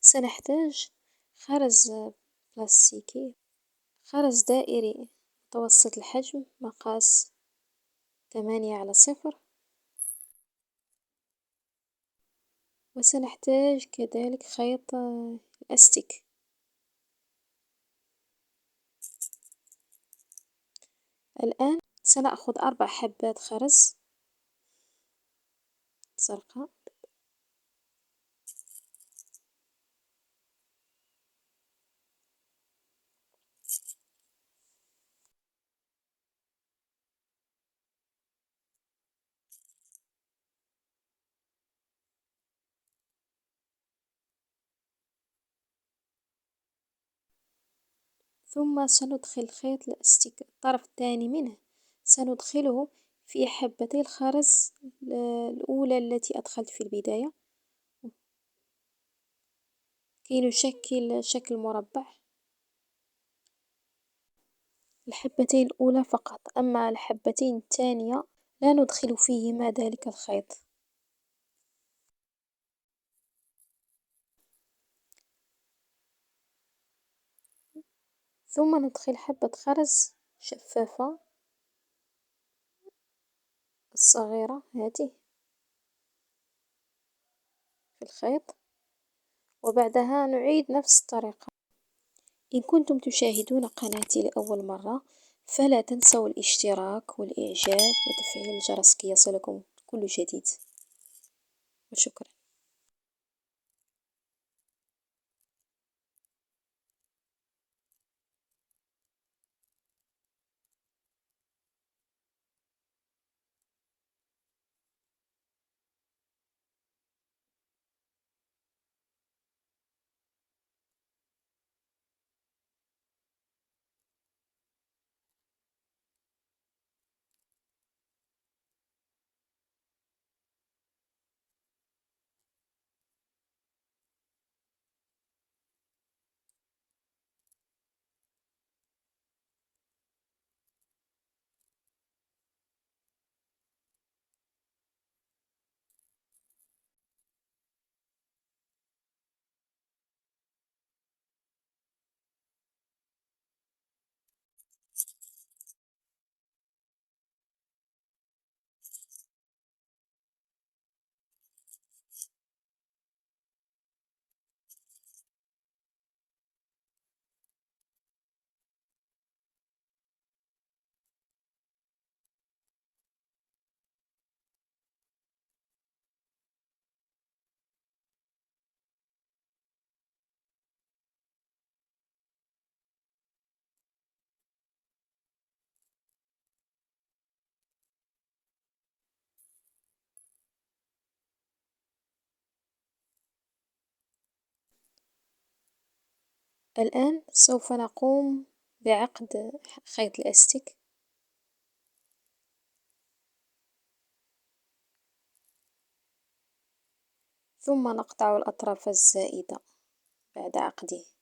سنحتاج خرز بلاستيكي، خرز دائري متوسط الحجم مقاس 8×0، وسنحتاج كذلك خيط أستيك. الآن سنأخذ 4 حبات خرز زرقاء، ثم سندخل خيط الأستيك الطرف الثاني منه سندخله في حبتي الخرز الأولى التي أدخلت في البداية كي نشكل شكل مربع. الحبتين الأولى فقط، أما الحبتين الثانية لا ندخل فيهما ذلك الخيط. ثم ندخل حبة خرز شفافة الصغيرة هذه في الخيط، وبعدها نعيد نفس الطريقة. إن كنتم تشاهدون قناتي لأول مرة فلا تنسوا الاشتراك والإعجاب وتفعيل الجرس كي يصلكم كل جديد، وشكرا. الآن سوف نقوم بعقد خيط الأستيك، ثم نقطع الأطراف الزائدة بعد عقده.